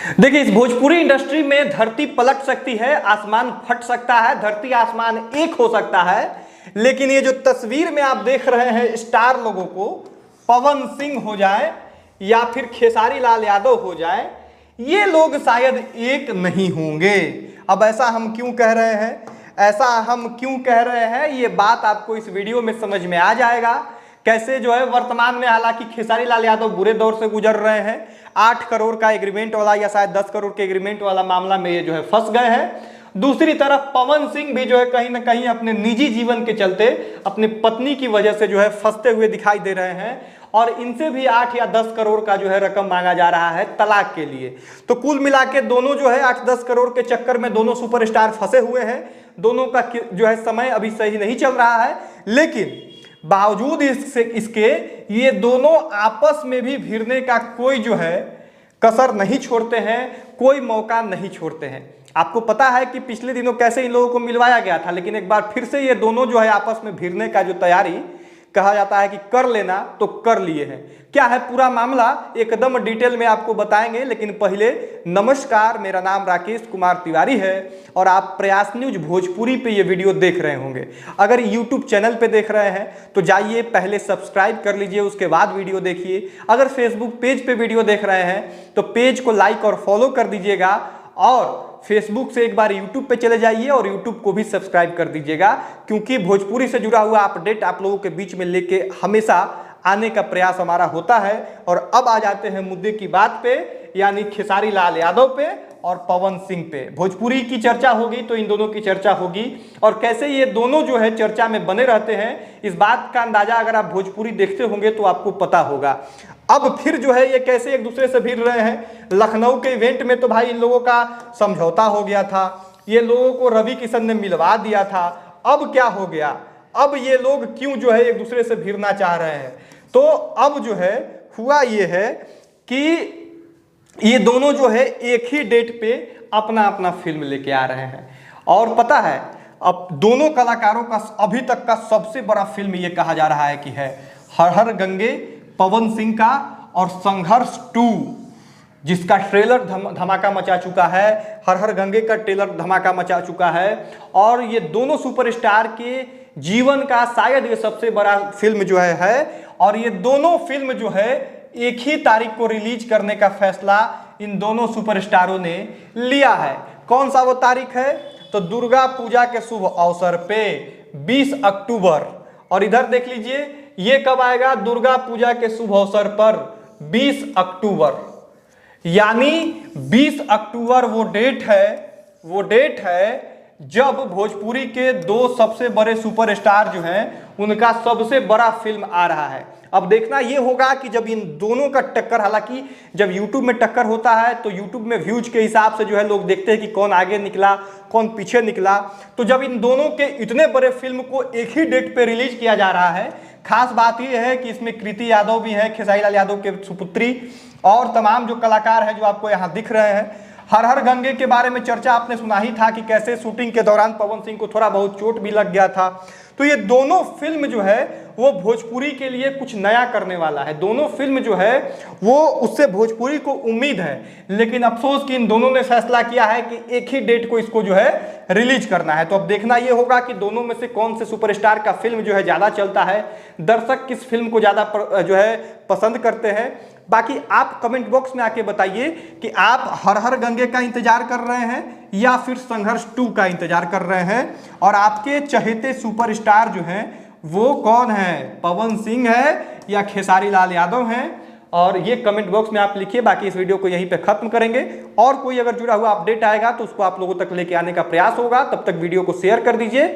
देखिए, इस भोजपुरी इंडस्ट्री में धरती पलट सकती है, आसमान फट सकता है, धरती आसमान एक हो सकता है। लेकिन ये जो तस्वीर में आप देख रहे हैं स्टार लोगों को, पवन सिंह हो जाए या फिर खेसारी लाल यादव हो जाए, ये लोग शायद एक नहीं होंगे। अब ऐसा हम क्यों कह रहे हैं, ये बात आपको इस वीडियो में समझ में आ जाएगा। कैसे जो है वर्तमान में, हालांकि खेसारी लाल यादव बुरे दौर से गुजर रहे हैं, 8 करोड़ का एग्रीमेंट वाला या शायद 10 करोड़ के एग्रीमेंट वाला मामला में ये जो है फंस गए हैं। दूसरी तरफ पवन सिंह भी जो है कहीं ना कहीं अपने निजी जीवन के चलते अपनी पत्नी की वजह से जो है फंसते हुए दिखाई दे रहे हैं, और इनसे भी 8 या 10 करोड़ का जो है रकम मांगा जा रहा है तलाक के लिए। तो कुल मिला के दोनों जो है 8-10 करोड़ के चक्कर में दोनों सुपरस्टार फंसे हुए हैं। दोनों का जो है समय अभी सही नहीं चल रहा है, लेकिन बावजूद इसके ये दोनों आपस में भी भिड़ने का कोई जो है कसर नहीं छोड़ते हैं, कोई मौका नहीं छोड़ते हैं। आपको पता है कि पिछले दिनों कैसे इन लोगों को मिलवाया गया था, लेकिन एक बार फिर से ये दोनों जो है आपस में भिड़ने का जो तैयारी कहा जाता है कि कर लेना, तो कर लिए हैं। क्या है पूरा मामला एकदम डिटेल में आपको बताएंगे, लेकिन पहले नमस्कार, मेरा नाम राकेश कुमार तिवारी है और आप प्रयास न्यूज भोजपुरी पे ये वीडियो देख रहे होंगे। अगर यूट्यूब चैनल पे देख रहे हैं तो जाइए पहले सब्सक्राइब कर लीजिए, उसके बाद वीडियो देखिए। अगर फेसबुक पेज पे वीडियो देख रहे हैं तो पेज को लाइक और फॉलो कर दीजिएगा, और फेसबुक से एक बार यूट्यूब पे चले जाइए और यूट्यूब को भी सब्सक्राइब कर दीजिएगा, क्योंकि भोजपुरी से जुड़ा हुआ अपडेट आप लोगों के बीच में लेके हमेशा आने का प्रयास हमारा होता है। और अब आ जाते हैं मुद्दे की बात पे, यानी खेसारी लाल यादव पे और पवन सिंह पे। भोजपुरी की चर्चा होगी तो इन दोनों की चर्चा होगी, और कैसे ये दोनों जो है चर्चा में बने रहते हैं, इस बात का अंदाजा अगर आप भोजपुरी देखते होंगे तो आपको पता होगा। अब फिर जो है ये कैसे एक दूसरे से भिड़ रहे हैं। लखनऊ के इवेंट में तो भाई इन लोगों का समझौता हो गया था, ये लोगों को रवि किशन ने मिलवा दिया था। अब क्या हो गया, अब ये लोग क्यों जो है एक दूसरे से भिड़ना चाह रहे हैं? तो अब जो है हुआ ये है कि ये दोनों जो है एक ही डेट पे अपना अपना फिल्म लेके आ रहे हैं। और पता है, अब दोनों कलाकारों का अभी तक का सबसे बड़ा फिल्म ये कहा जा रहा है कि है हर हर गंगे, पवन सिंह का, और संघर्ष 2, जिसका ट्रेलर धमाका मचा चुका है। हर हर गंगे का ट्रेलर धमाका मचा चुका है, और ये दोनों सुपरस्टार के जीवन का शायद ये सबसे बड़ा फिल्म जो है। और ये दोनों फिल्म जो है एक ही तारीख को रिलीज करने का फैसला इन दोनों सुपरस्टारों ने लिया है। कौन सा वो तारीख है? तो दुर्गा पूजा के शुभ अवसर पे 20 अक्टूबर। और इधर देख लीजिए ये कब आएगा, दुर्गा पूजा के शुभ अवसर पर 20 अक्टूबर, यानी 20 अक्टूबर वो डेट है जब भोजपुरी के दो सबसे बड़े सुपरस्टार जो हैं उनका सबसे बड़ा फिल्म आ रहा है। अब देखना ये होगा कि जब इन दोनों का टक्कर, हालांकि जब YouTube में टक्कर होता है तो YouTube में व्यूज के हिसाब से जो है लोग देखते हैं कि कौन आगे निकला कौन पीछे निकला। तो जब इन दोनों के इतने बड़े फिल्म को एक ही डेट पे रिलीज किया जा रहा है, खास बात यह है कि इसमें कृति यादव भी है, खेसारी लाल यादव के सुपुत्री, और तमाम जो कलाकार हैं जो आपको यहाँ दिख रहे हैं। हर हर गंगे के बारे में चर्चा आपने सुना ही था कि कैसे शूटिंग के दौरान पवन सिंह को थोड़ा बहुत चोट भी लग गया था। तो ये दोनों फिल्म जो है वो भोजपुरी के लिए कुछ नया करने वाला है। दोनों फिल्म जो है वो उससे भोजपुरी को उम्मीद है, लेकिन अफसोस कि इन दोनों ने फैसला किया है कि एक ही डेट को इसको जो है रिलीज करना है। तो अब देखना ये होगा कि दोनों में से कौन से सुपरस्टार का फिल्म जो है ज़्यादा चलता है, दर्शक किस फिल्म को ज़्यादा जो है पसंद करते हैं। बाकी आप कमेंट बॉक्स में आके बताइए कि आप हर हर गंगे का इंतजार कर रहे हैं या फिर संघर्ष 2 का इंतजार कर रहे हैं, और आपके चहेते सुपरस्टार जो हैं वो कौन है, पवन सिंह है या खेसारी लाल यादव हैं? और ये कमेंट बॉक्स में आप लिखिए। बाकी इस वीडियो को यहीं पे खत्म करेंगे, और कोई अगर जुड़ा हुआ अपडेट आएगा तो उसको आप लोगों तक लेके आने का प्रयास होगा। तब तक वीडियो को शेयर कर दीजिए।